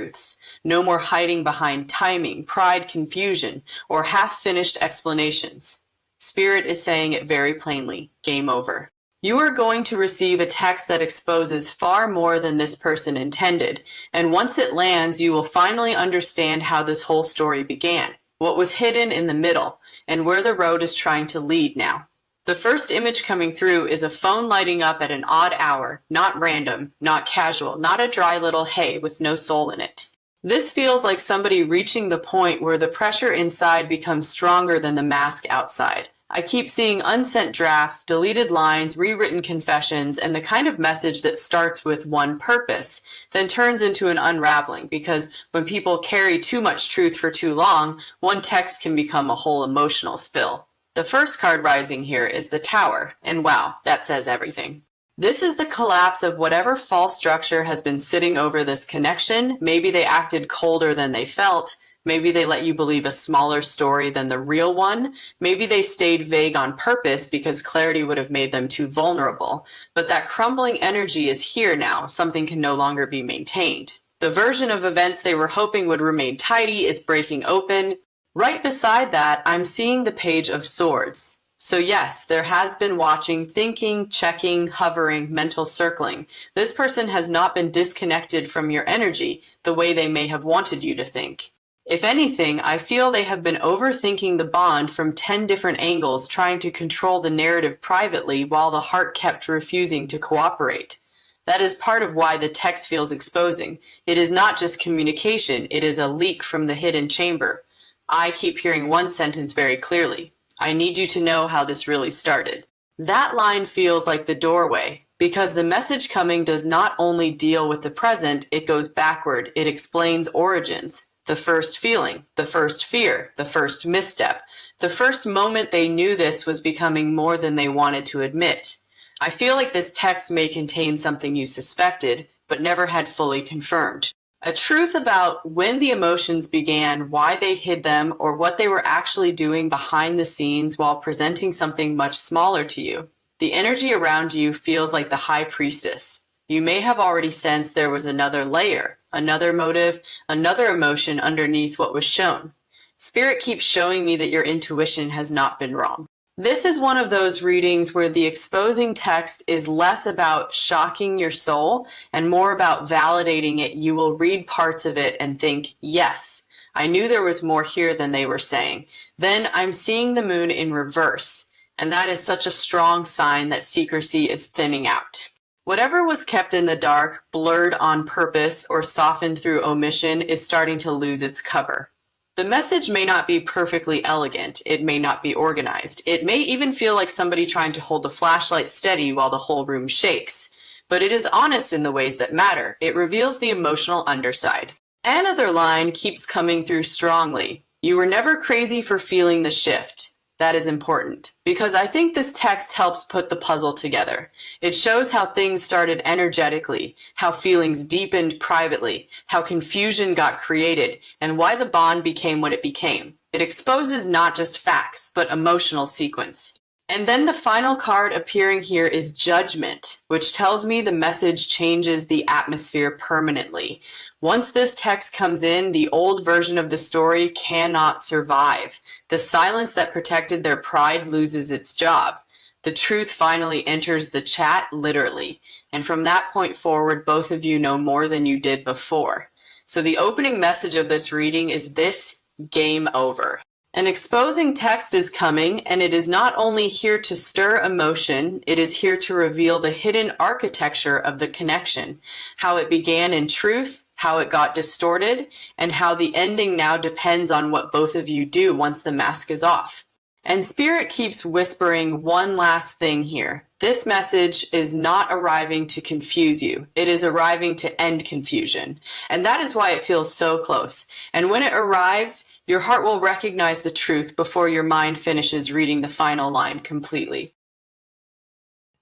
truths. No more hiding behind timing, pride, confusion, or half-finished explanations. Spirit is saying it very plainly. Game over. You are going to receive a text that exposes far more than this person intended, and once it lands, you will finally understand how this whole story began, what was hidden in the middle, and where the road is trying to lead now. The first image coming through is a phone lighting up at an odd hour, not random, not casual, not a dry little hey with no soul in it. This feels like somebody reaching the point where the pressure inside becomes stronger than the mask outside. I keep seeing unsent drafts, deleted lines, rewritten confessions, and the kind of message that starts with one purpose, then turns into an unraveling, because when people carry too much truth for too long, one text can become a whole emotional spill. The first card rising here is the Tower, and wow, that says everything. This is the collapse of whatever false structure has been sitting over this connection. Maybe they acted colder than they felt. Maybe they let you believe a smaller story than the real one. Maybe they stayed vague on purpose because clarity would have made them too vulnerable. But that crumbling energy is here now. Something can no longer be maintained. The version of events they were hoping would remain tidy is breaking open. Right beside that, I'm seeing the Page of Swords. So yes, there has been watching, thinking, checking, hovering, mental circling. This person has not been disconnected from your energy the way they may have wanted you to think. If anything, I feel they have been overthinking the bond from 10 different angles, trying to control the narrative privately while the heart kept refusing to cooperate. That is part of why the text feels exposing. It is not just communication, it is a leak from the hidden chamber. I keep hearing one sentence very clearly. I need you to know how this really started. That line feels like the doorway, because the message coming does not only deal with the present, it goes backward, it explains origins. The first feeling, the first fear, the first misstep, the first moment they knew this was becoming more than they wanted to admit. I feel like this text may contain something you suspected, but never had fully confirmed. A truth about when the emotions began, why they hid them, or what they were actually doing behind the scenes while presenting something much smaller to you. The energy around you feels like the High Priestess. You may have already sensed there was another layer, another motive, another emotion underneath what was shown. Spirit keeps showing me that your intuition has not been wrong. This is one of those readings where the exposing text is less about shocking your soul and more about validating it. You will read parts of it and think, yes, I knew there was more here than they were saying. Then I'm seeing the moon in reverse, and that is such a strong sign that secrecy is thinning out. Whatever was kept in the dark, blurred on purpose, or softened through omission is starting to lose its cover. The message may not be perfectly elegant, it may not be organized, it may even feel like somebody trying to hold a flashlight steady while the whole room shakes. But it is honest in the ways that matter. It reveals the emotional underside. Another line keeps coming through strongly. You were never crazy for feeling the shift. That is important, because I think this text helps put the puzzle together. It shows how things started energetically, how feelings deepened privately, how confusion got created, and why the bond became what it became. It exposes not just facts, but emotional sequence. And then the final card appearing here is Judgment, which tells me the message changes the atmosphere permanently. Once this text comes in, the old version of the story cannot survive. The silence that protected their pride loses its job. The truth finally enters the chat, literally. And from that point forward, both of you know more than you did before. So the opening message of this reading is this: game over. An exposing text is coming, and it is not only here to stir emotion, it is here to reveal the hidden architecture of the connection, how it began in truth, how it got distorted, and how the ending now depends on what both of you do once the mask is off. And Spirit keeps whispering one last thing here. This message is not arriving to confuse you. It is arriving to end confusion. And that is why it feels so close. And when it arrives, your heart will recognize the truth before your mind finishes reading the final line completely.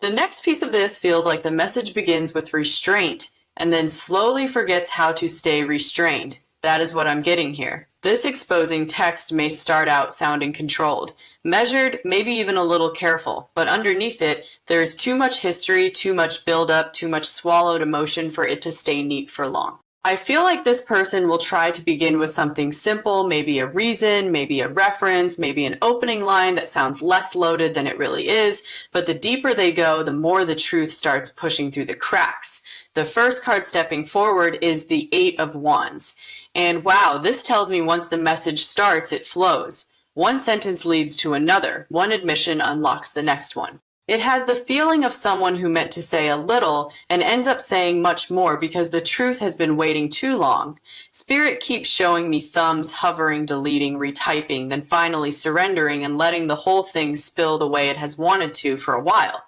The next piece of this feels like the message begins with restraint and then slowly forgets how to stay restrained. That is what I'm getting here. This exposing text may start out sounding controlled, measured, maybe even a little careful, but underneath it, there is too much history, too much buildup, too much swallowed emotion for it to stay neat for long. I feel like this person will try to begin with something simple, maybe a reason, maybe a reference, maybe an opening line that sounds less loaded than it really is, but the deeper they go, the more the truth starts pushing through the cracks. The first card stepping forward is the Eight of Wands. And wow, this tells me once the message starts, it flows. One sentence leads to another. One admission unlocks the next one. It has the feeling of someone who meant to say a little and ends up saying much more because the truth has been waiting too long. Spirit keeps showing me thumbs hovering, deleting, retyping, then finally surrendering and letting the whole thing spill the way it has wanted to for a while.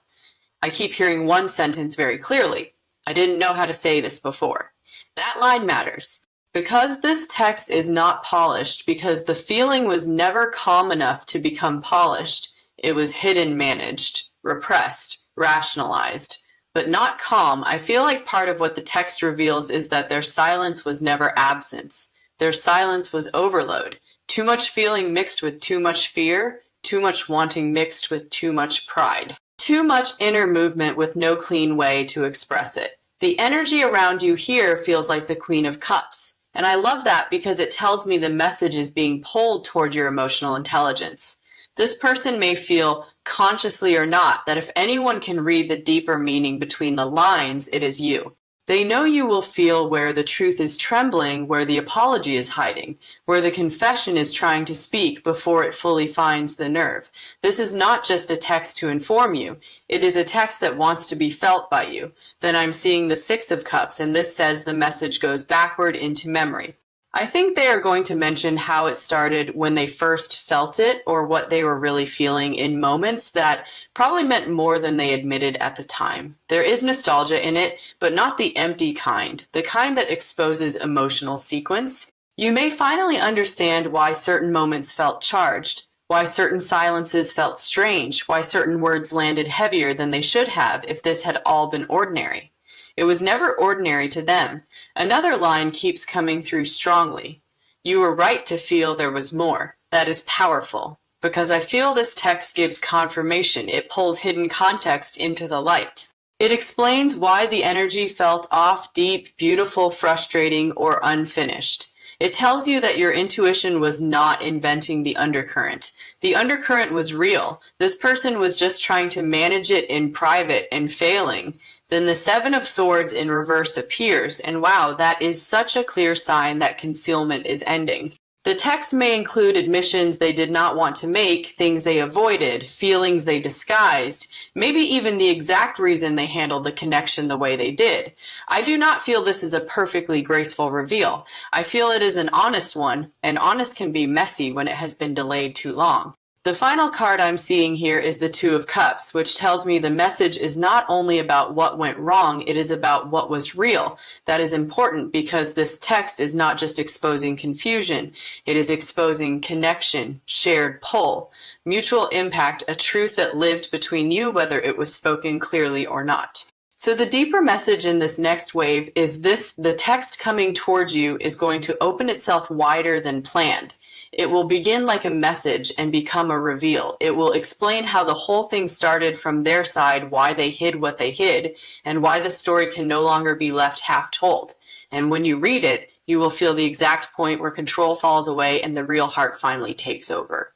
I keep hearing one sentence very clearly. I didn't know how to say this before. That line matters. Because this text is not polished, because the feeling was never calm enough to become polished, it was hidden, managed, repressed, rationalized, but not calm. I feel like part of what the text reveals is that their silence was never absence. Their silence was overload. Too much feeling mixed with too much fear, too much wanting mixed with too much pride. Too much inner movement with no clean way to express it. The energy around you here feels like the Queen of Cups. And I love that because it tells me the message is being pulled toward your emotional intelligence. This person may feel, consciously or not, that if anyone can read the deeper meaning between the lines, it is you. They know you will feel where the truth is trembling, where the apology is hiding, where the confession is trying to speak before it fully finds the nerve. This is not just a text to inform you. It is a text that wants to be felt by you. Then I'm seeing the Six of Cups, and this says the message goes backward into memory. I think they are going to mention how it started when they first felt it or what they were really feeling in moments that probably meant more than they admitted at the time. There is nostalgia in it, but not the empty kind, the kind that exposes emotional sequence. You may finally understand why certain moments felt charged, why certain silences felt strange, why certain words landed heavier than they should have if this had all been ordinary. It was never ordinary to them. Another line keeps coming through strongly. You were right to feel there was more. That is powerful. Because I feel this text gives confirmation. It pulls hidden context into the light. It explains why the energy felt off, deep, beautiful, frustrating, or unfinished. It tells you that your intuition was not inventing the undercurrent. The undercurrent was real. This person was just trying to manage it in private and failing. Then the Seven of Swords in reverse appears, and wow, that is such a clear sign that concealment is ending. The text may include admissions they did not want to make, things they avoided, feelings they disguised, maybe even the exact reason they handled the connection the way they did. I do not feel this is a perfectly graceful reveal. I feel it is an honest one, and honest can be messy when it has been delayed too long. The final card I'm seeing here is the Two of Cups, which tells me the message is not only about what went wrong, it is about what was real. That is important because this text is not just exposing confusion, it is exposing connection, shared pull, mutual impact, a truth that lived between you whether it was spoken clearly or not. So the deeper message in this next wave is this: the text coming towards you is going to open itself wider than planned. It will begin like a message and become a reveal. It will explain how the whole thing started from their side, why they hid what they hid, and why the story can no longer be left half told. And when you read it, you will feel the exact point where control falls away and the real heart finally takes over.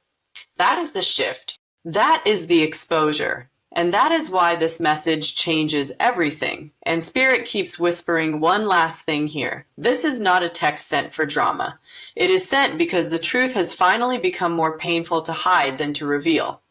That is the shift. That is the exposure. And that is why this message changes everything. And Spirit keeps whispering one last thing here. This is not a text sent for drama. It is sent because the truth has finally become more painful to hide than to reveal.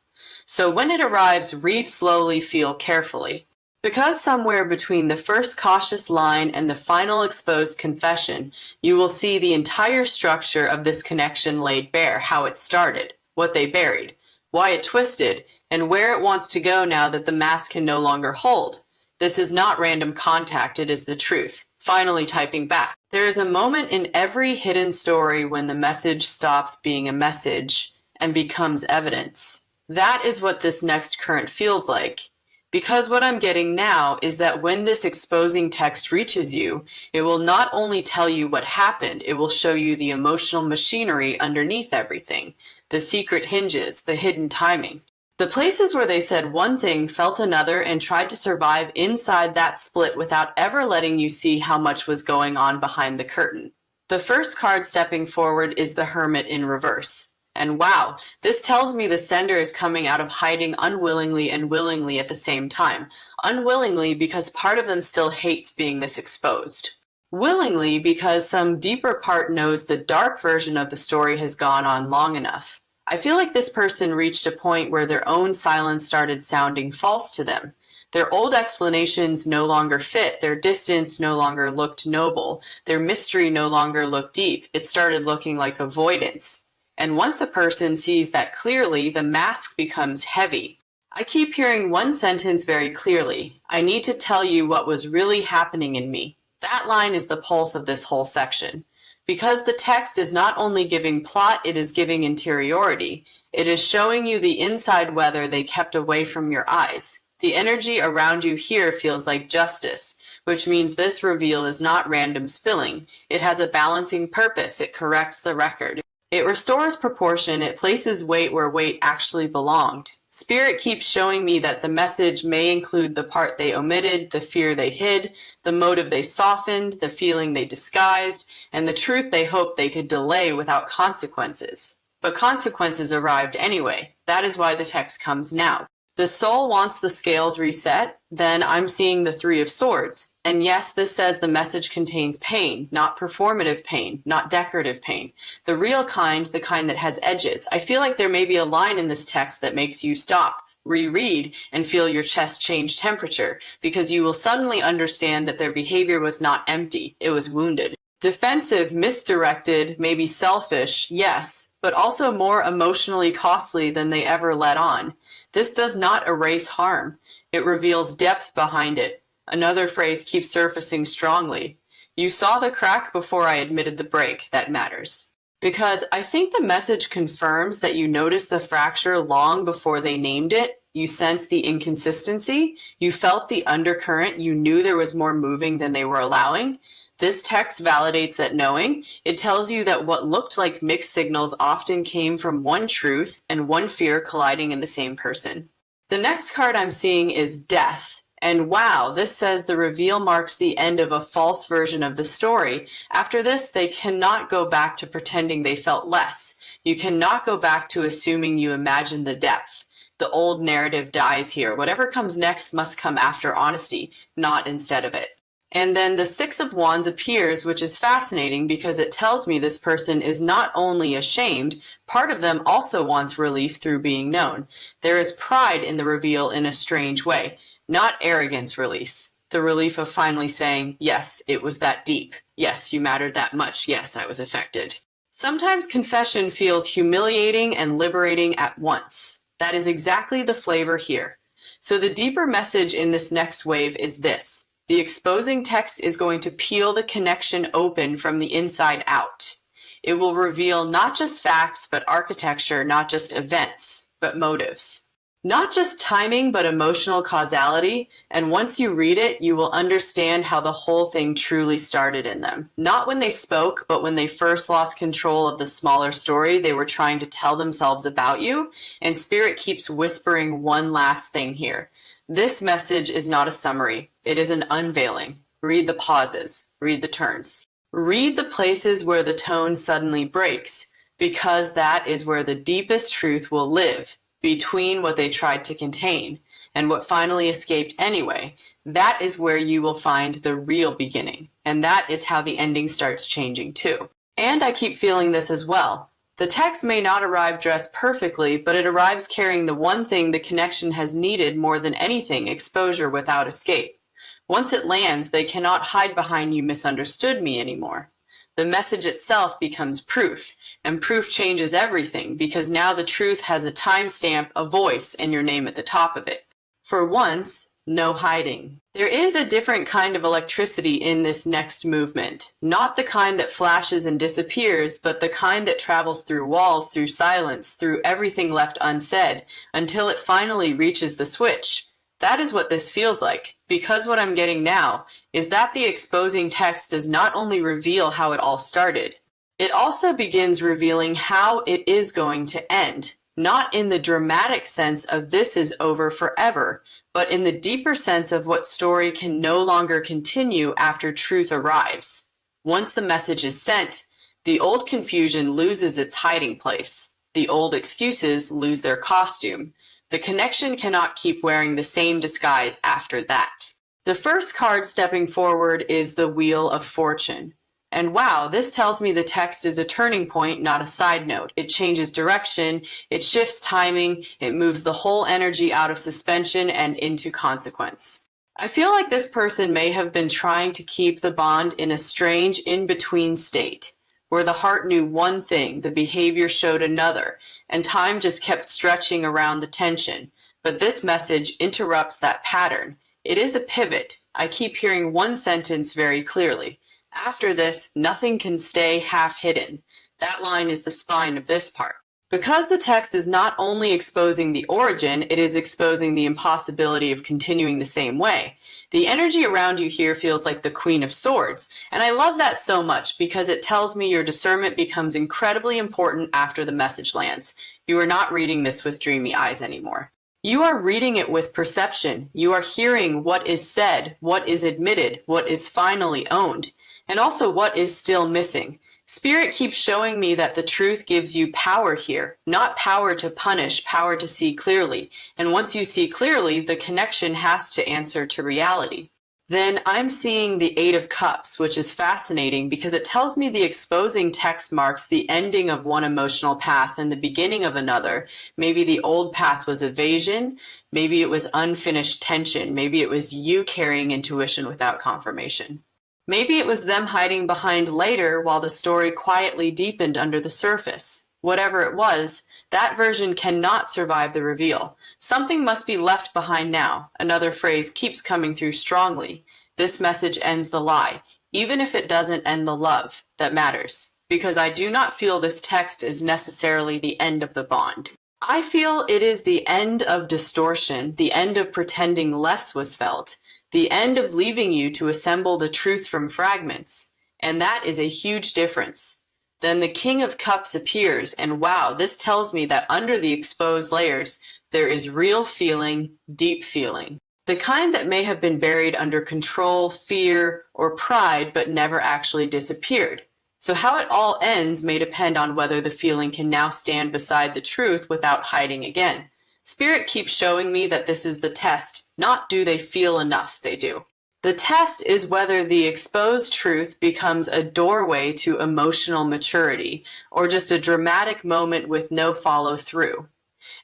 So when it arrives, read slowly, feel carefully. Because somewhere between the first cautious line and the final exposed confession, you will see the entire structure of this connection laid bare, how it started, what they buried, why it twisted, and where it wants to go now that the mask can no longer hold. This is not random contact, it is the truth. Finally typing back. There is a moment in every hidden story when the message stops being a message and becomes evidence. That is what this next current feels like. Because what I'm getting now is that when this exposing text reaches you, it will not only tell you what happened, it will show you the emotional machinery underneath everything, the secret hinges, the hidden timing. The places where they said one thing, felt another, and tried to survive inside that split without ever letting you see how much was going on behind the curtain. The first card stepping forward is the Hermit in reverse. And wow, this tells me the sender is coming out of hiding unwillingly and willingly at the same time. Unwillingly because part of them still hates being this exposed. Willingly because some deeper part knows the dark version of the story has gone on long enough. I feel like this person reached a point where their own silence started sounding false to them. Their old explanations no longer fit, their distance no longer looked noble, their mystery no longer looked deep, it started looking like avoidance. And once a person sees that clearly, the mask becomes heavy. I keep hearing one sentence very clearly. I need to tell you what was really happening in me. That line is the pulse of this whole section. Because the text is not only giving plot, it is giving interiority. It is showing you the inside weather they kept away from your eyes. The energy around you here feels like justice, which means this reveal is not random spilling. It has a balancing purpose. It corrects the record. It restores proportion. It places weight where weight actually belonged. Spirit keeps showing me that the message may include the part they omitted, the fear they hid, the motive they softened, the feeling they disguised, and the truth they hoped they could delay without consequences. But consequences arrived anyway. That is why the text comes now. The soul wants the scales reset, then I'm seeing the Three of Swords. And yes, this says the message contains pain, not performative pain, not decorative pain. The real kind, the kind that has edges. I feel like there may be a line in this text that makes you stop, reread, and feel your chest change temperature, because you will suddenly understand that their behavior was not empty, it was wounded. Defensive, misdirected, maybe selfish, yes, but also more emotionally costly than they ever let on. This does not erase harm. It reveals depth behind it. Another phrase keeps surfacing strongly. You saw the crack before I admitted the break. That matters. Because I think the message confirms that you noticed the fracture long before they named it. You sensed the inconsistency. You felt the undercurrent. You knew there was more moving than they were allowing. This text validates that knowing. It tells you that what looked like mixed signals often came from one truth and one fear colliding in the same person. The next card I'm seeing is Death. And wow, this says the reveal marks the end of a false version of the story. After this, they cannot go back to pretending they felt less. You cannot go back to assuming you imagined the depth. The old narrative dies here. Whatever comes next must come after honesty, not instead of it. And then the Six of Wands appears, which is fascinating because it tells me this person is not only ashamed, part of them also wants relief through being known. There is pride in the reveal in a strange way, not arrogance release. The relief of finally saying, yes, it was that deep. Yes, you mattered that much. Yes, I was affected. Sometimes confession feels humiliating and liberating at once. That is exactly the flavor here. So the deeper message in this next wave is this. The exposing text is going to peel the connection open from the inside out. It will reveal not just facts, but architecture, not just events, but motives. Not just timing, but emotional causality. And once you read it, you will understand how the whole thing truly started in them. Not when they spoke, but when they first lost control of the smaller story they were trying to tell themselves about you. And Spirit keeps whispering one last thing here. This message is not a summary. It is an unveiling. Read the pauses. Read the turns. Read the places where the tone suddenly breaks, because that is where the deepest truth will live, between what they tried to contain and what finally escaped anyway. That is where you will find the real beginning, and that is how the ending starts changing too. And I keep feeling this as well. The text may not arrive dressed perfectly, but it arrives carrying the one thing the connection has needed more than anything, exposure without escape. Once it lands, they cannot hide behind "you misunderstood me" anymore. The message itself becomes proof, and proof changes everything because now the truth has a timestamp, a voice, and your name at the top of it. For once, no hiding. There is a different kind of electricity in this next movement. Not the kind that flashes and disappears, but the kind that travels through walls, through silence, through everything left unsaid, until it finally reaches the switch. That is what this feels like, because what I'm getting now is that the exposing text does not only reveal how it all started, it also begins revealing how it is going to end. not in the dramatic sense of this is over forever, but in the deeper sense of what story can no longer continue after truth arrives. Once the message is sent, the old confusion loses its hiding place. The old excuses lose their costume. The connection cannot keep wearing the same disguise after that. The first card stepping forward is the Wheel of Fortune. And wow, this tells me the text is a turning point, not a side note. It changes direction, it shifts timing, it moves the whole energy out of suspension and into consequence. I feel like this person may have been trying to keep the bond in a strange in-between state, where the heart knew one thing, the behavior showed another, and time just kept stretching around the tension. But this message interrupts that pattern. It is a pivot. I keep hearing one sentence very clearly. After this, nothing can stay half hidden. That line is the spine of this part. Because the text is not only exposing the origin, it is exposing the impossibility of continuing the same way. The energy around you here feels like the Queen of Swords, and I love that so much because it tells me your discernment becomes incredibly important after the message lands. You are not reading this with dreamy eyes anymore. You are reading it with perception. You are hearing what is said, what is admitted, what is finally owned, and also what is still missing. Spirit keeps showing me that the truth gives you power here, not power to punish, power to see clearly. And once you see clearly, the connection has to answer to reality. Then I'm seeing the Eight of Cups, which is fascinating because it tells me the exposing text marks the ending of one emotional path and the beginning of another. Maybe the old path was evasion, maybe it was unfinished tension, maybe it was you carrying intuition without confirmation. Maybe it was them hiding behind later while the story quietly deepened under the surface. Whatever it was, that version cannot survive the reveal. Something must be left behind now. Another phrase keeps coming through strongly. This message ends the lie, even if it doesn't end the love that matters. Because I do not feel this text is necessarily the end of the bond. I feel it is the end of distortion, the end of pretending less was felt, the end of leaving you to assemble the truth from fragments. And that is a huge difference. Then the King of Cups appears, and wow, this tells me that under the exposed layers, there is real feeling, deep feeling. The kind that may have been buried under control, fear, or pride, but never actually disappeared. So how it all ends may depend on whether the feeling can now stand beside the truth without hiding again. Spirit keeps showing me that this is the test, not do they feel enough, they do. The test is whether the exposed truth becomes a doorway to emotional maturity, or just a dramatic moment with no follow-through.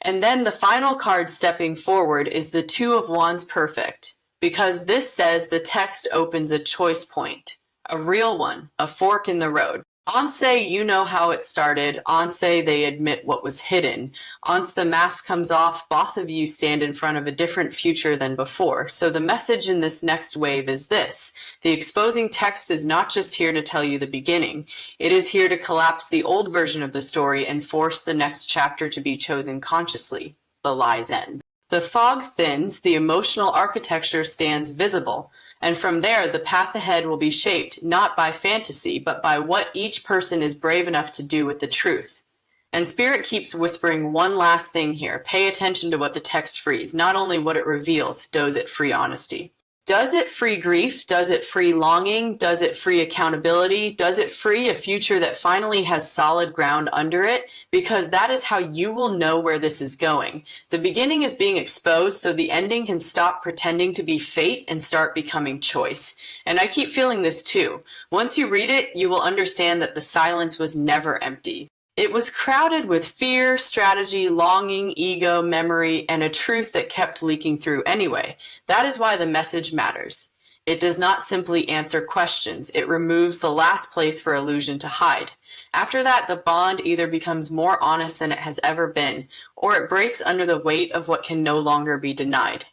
And then the final card stepping forward is the Two of Wands Perfect, because this says the text opens a choice point, a real one, a fork in the road. Once you know how it started. Once they admit what was hidden. Once the mask comes off, both of you stand in front of a different future than before. So the message in this next wave is this. The exposing text is not just here to tell you the beginning. It is here to collapse the old version of the story and force the next chapter to be chosen consciously. The lie's end. The fog thins, the emotional architecture stands visible. And from there, the path ahead will be shaped not by fantasy, but by what each person is brave enough to do with the truth. And Spirit keeps whispering one last thing here. Pay attention to what the text frees, not only what it reveals. Does it free honesty? Does it free grief? Does it free longing? Does it free accountability? Does it free a future that finally has solid ground under it? Because that is how you will know where this is going. The beginning is being exposed so the ending can stop pretending to be fate and start becoming choice. And I keep feeling this too. Once you read it, you will understand that the silence was never empty. It was crowded with fear, strategy, longing, ego, memory, and a truth that kept leaking through anyway. That is why the message matters. It does not simply answer questions. It removes the last place for illusion to hide. After that, the bond either becomes more honest than it has ever been, or it breaks under the weight of what can no longer be denied.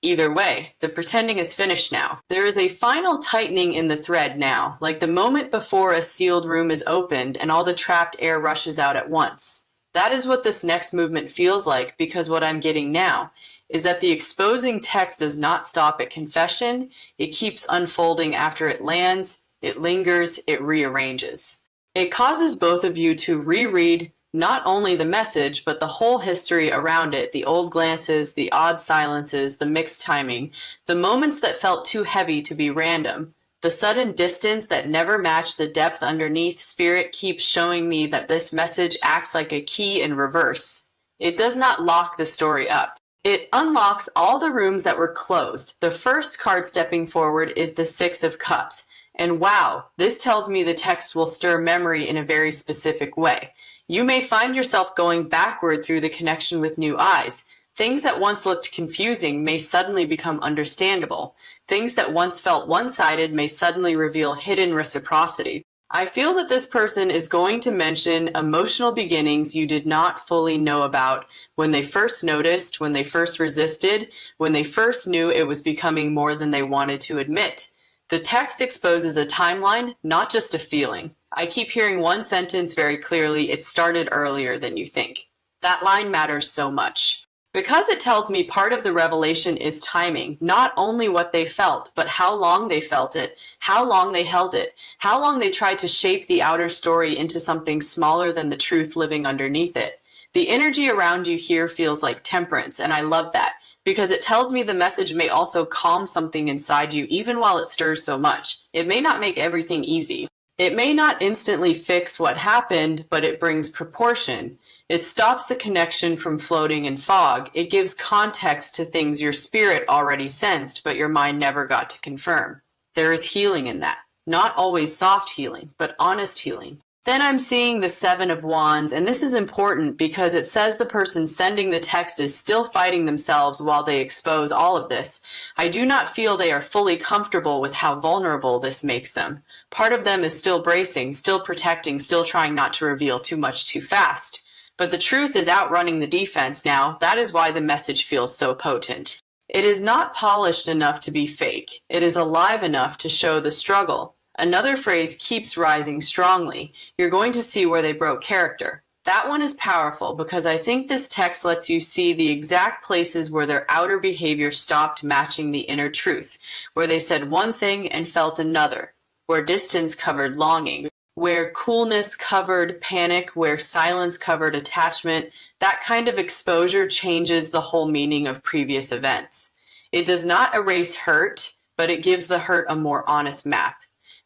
Either way, the pretending is finished now. There is a final tightening in the thread now, like the moment before a sealed room is opened and all the trapped air rushes out at once. That is what this next movement feels like, because what I'm getting now is that the exposing text does not stop at confession. It keeps unfolding after it lands, it lingers, it rearranges. It causes both of you to reread, Not only the message, but the whole history around it, the old glances, the odd silences, the mixed timing, the moments that felt too heavy to be random, the sudden distance that never matched the depth underneath. Spirit keeps showing me that this message acts like a key in reverse. It does not lock the story up. It unlocks all the rooms that were closed. The first card stepping forward is the Six of Cups. And wow, this tells me the text will stir memory in a very specific way. You may find yourself going backward through the connection with new eyes. Things that once looked confusing may suddenly become understandable. Things that once felt one-sided may suddenly reveal hidden reciprocity. I feel that this person is going to mention emotional beginnings you did not fully know about, when they first noticed, when they first resisted, when they first knew it was becoming more than they wanted to admit. The text exposes a timeline, not just a feeling. I keep hearing one sentence very clearly: it started earlier than you think. That line matters so much. Because it tells me part of the revelation is timing, not only what they felt, but how long they felt it, how long they held it, how long they tried to shape the outer story into something smaller than the truth living underneath it. The energy around you here feels like temperance, and I love that, because it tells me the message may also calm something inside you even while it stirs so much. It may not make everything easy. It may not instantly fix what happened, but it brings proportion. It stops the connection from floating in fog. It gives context to things your spirit already sensed, but your mind never got to confirm. There is healing in that. Not always soft healing, but honest healing. Then I'm seeing the Seven of Wands, and this is important because it says the person sending the text is still fighting themselves while they expose all of this. I do not feel they are fully comfortable with how vulnerable this makes them. Part of them is still bracing, still protecting, still trying not to reveal too much too fast. But the truth is outrunning the defense now. That is why the message feels so potent. It is not polished enough to be fake. It is alive enough to show the struggle. Another phrase keeps rising strongly. You're going to see where they broke character. That one is powerful because I think this text lets you see the exact places where their outer behavior stopped matching the inner truth, where they said one thing and felt another, where distance covered longing, where coolness covered panic, where silence covered attachment. That kind of exposure changes the whole meaning of previous events. It does not erase hurt, but it gives the hurt a more honest map.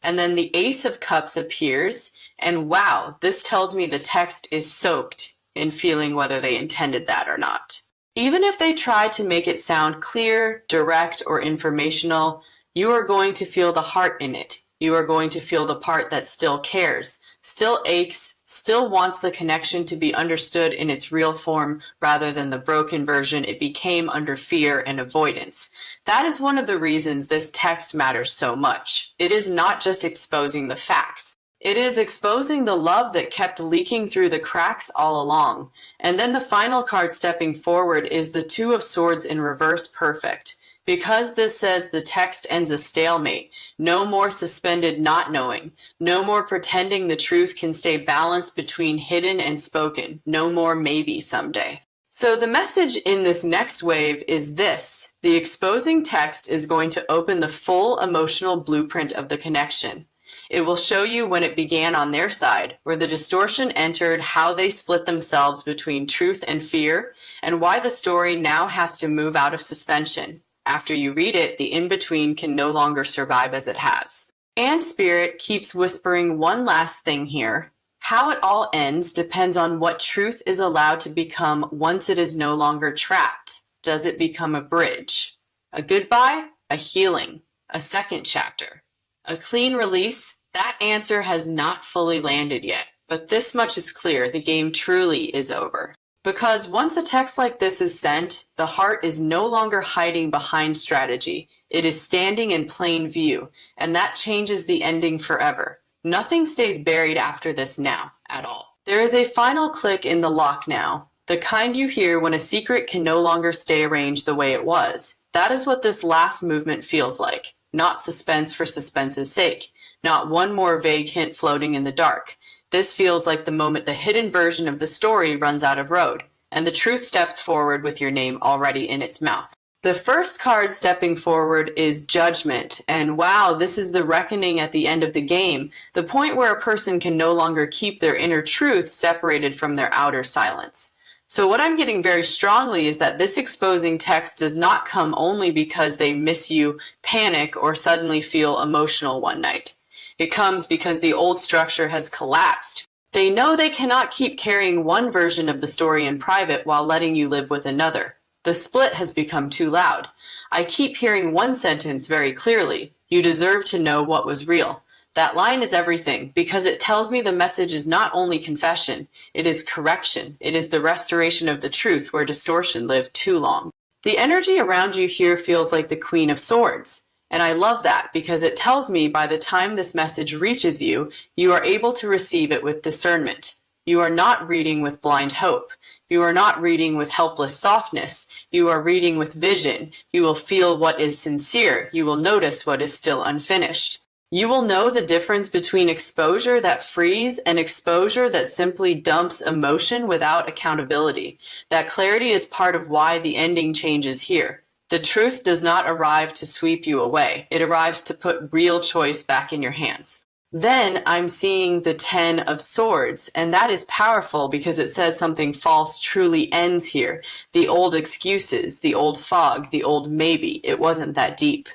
And then the Ace of Cups appears, and wow, this tells me the text is soaked in feeling, whether they intended that or not. Even if they try to make it sound clear, direct, or informational, you are going to feel the heart in it. You are going to feel the part that still cares, still aches, still wants the connection to be understood in its real form rather than the broken version it became under fear and avoidance. That is one of the reasons this text matters so much. It is not just exposing the facts. It is exposing the love that kept leaking through the cracks all along. And then the final card stepping forward is the Two of Swords in reverse perfect. Because this says the text ends a stalemate, no more suspended not knowing, no more pretending the truth can stay balanced between hidden and spoken, no more maybe someday. So the message in this next wave is this: the exposing text is going to open the full emotional blueprint of the connection. It will show you when it began on their side, where the distortion entered, how they split themselves between truth and fear, and why the story now has to move out of suspension. After you read it, the in-between can no longer survive as it has. And Spirit keeps whispering one last thing here. How it all ends depends on what truth is allowed to become once it is no longer trapped. Does it become a bridge? A goodbye? A healing? A second chapter? A clean release? That answer has not fully landed yet, but this much is clear: the game truly is over. Because once a text like this is sent, the heart is no longer hiding behind strategy. It is standing in plain view, and that changes the ending forever. Nothing stays buried after this now, at all. There is a final click in the lock now, the kind you hear when a secret can no longer stay arranged the way it was. That is what this last movement feels like. Not suspense for suspense's sake. Not one more vague hint floating in the dark. This feels like the moment the hidden version of the story runs out of road, and the truth steps forward with your name already in its mouth. The first card stepping forward is Judgment, and wow, this is the reckoning at the end of the game, the point where a person can no longer keep their inner truth separated from their outer silence. So what I'm getting very strongly is that this exposing text does not come only because they miss you, panic, or suddenly feel emotional one night. It comes because the old structure has collapsed. They know they cannot keep carrying one version of the story in private while letting you live with another. The split has become too loud. I keep hearing one sentence very clearly. You deserve to know what was real. That line is everything because it tells me the message is not only confession, it is correction. It is the restoration of the truth where distortion lived too long. The energy around you here feels like the Queen of Swords. And I love that because it tells me by the time this message reaches you, you are able to receive it with discernment. You are not reading with blind hope. You are not reading with helpless softness. You are reading with vision. You will feel what is sincere. You will notice what is still unfinished. You will know the difference between exposure that frees and exposure that simply dumps emotion without accountability. That clarity is part of why the ending changes here. The truth does not arrive to sweep you away. It arrives to put real choice back in your hands. Then I'm seeing the 10 of Swords, and that is powerful because it says something false truly ends here. The old excuses, the old fog, the old maybe, it wasn't that deep.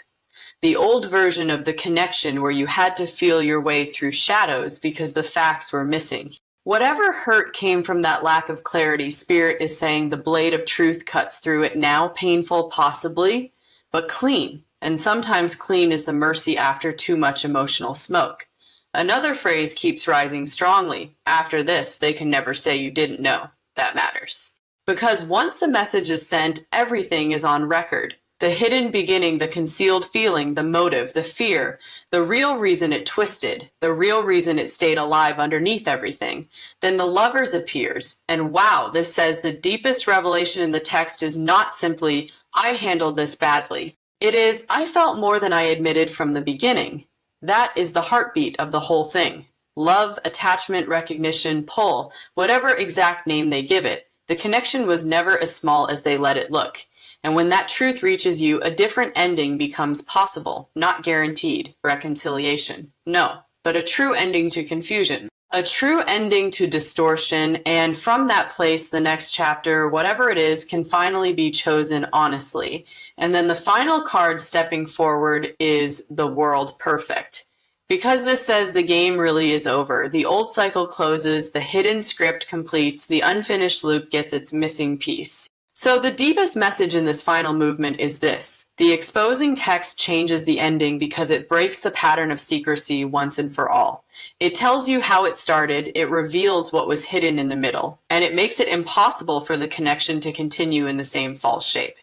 The old version of the connection where you had to feel your way through shadows because the facts were missing. Whatever hurt came from that lack of clarity, Spirit is saying the blade of truth cuts through it now, painful possibly, but clean. And sometimes clean is the mercy after too much emotional smoke. Another phrase keeps rising strongly. After this, they can never say you didn't know. That matters. Because once the message is sent, everything is on record. The hidden beginning, the concealed feeling, the motive, the fear, the real reason it twisted, the real reason it stayed alive underneath everything. Then the lovers appears, and wow, this says the deepest revelation in the text is not simply, I handled this badly. It is, I felt more than I admitted from the beginning. That is the heartbeat of the whole thing. Love, attachment, recognition, pull, whatever exact name they give it. The connection was never as small as they let it look. And when that truth reaches you, a different ending becomes possible, not guaranteed. Reconciliation. No, but a true ending to confusion. A true ending to distortion, and from that place, the next chapter, whatever it is, can finally be chosen honestly. And then the final card stepping forward is the World Perfect. Because this says the game really is over, the old cycle closes, the hidden script completes, the unfinished loop gets its missing piece. So the deepest message in this final movement is this. The exposing text changes the ending because it breaks the pattern of secrecy once and for all. It tells you how it started, it reveals what was hidden in the middle, and it makes it impossible for the connection to continue in the same false shape.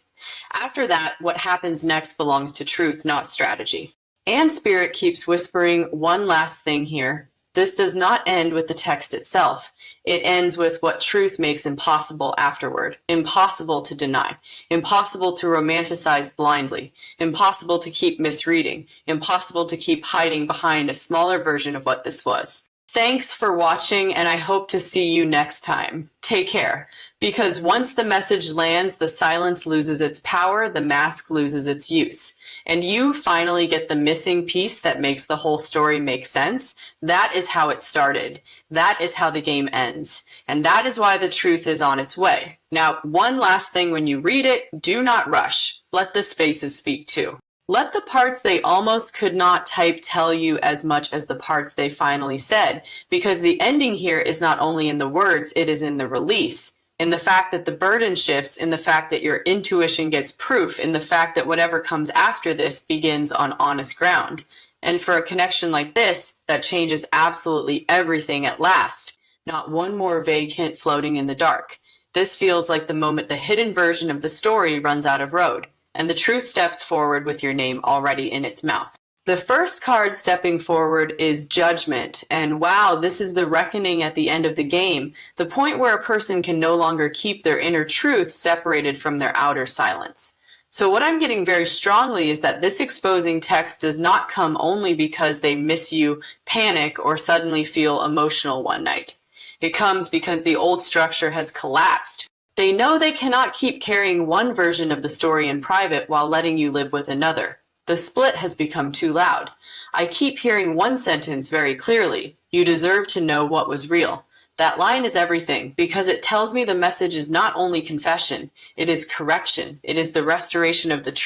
After that, what happens next belongs to truth, not strategy. And Spirit keeps whispering one last thing here. This does not end with the text itself. It ends with what truth makes impossible afterward. Impossible to deny. Impossible to romanticize blindly. Impossible to keep misreading. Impossible to keep hiding behind a smaller version of what this was. Thanks for watching, and I hope to see you next time. Take care. Because once the message lands, the silence loses its power, the mask loses its use. And you finally get the missing piece that makes the whole story make sense. That is how it started. That is how the game ends. And that is why the truth is on its way. Now, one last thing when you read it, do not rush. Let the spaces speak too. Let the parts they almost could not type tell you as much as the parts they finally said, because the ending here is not only in the words, it is in the release. In the fact that the burden shifts, in the fact that your intuition gets proof, in the fact that whatever comes after this begins on honest ground. And for a connection like this, that changes absolutely everything at last. Not one more vague hint floating in the dark. This feels like the moment the hidden version of the story runs out of road, and the truth steps forward with your name already in its mouth. The first card stepping forward is Judgment, and wow, this is the reckoning at the end of the game, the point where a person can no longer keep their inner truth separated from their outer silence. So what I'm getting very strongly is that this exposing text does not come only because they miss you, panic, or suddenly feel emotional one night. It comes because the old structure has collapsed. They know they cannot keep carrying one version of the story in private while letting you live with another. The split has become too loud. I keep hearing one sentence very clearly. You deserve to know what was real. That line is everything because it tells me the message is not only confession, it is correction. It is the restoration of the truth.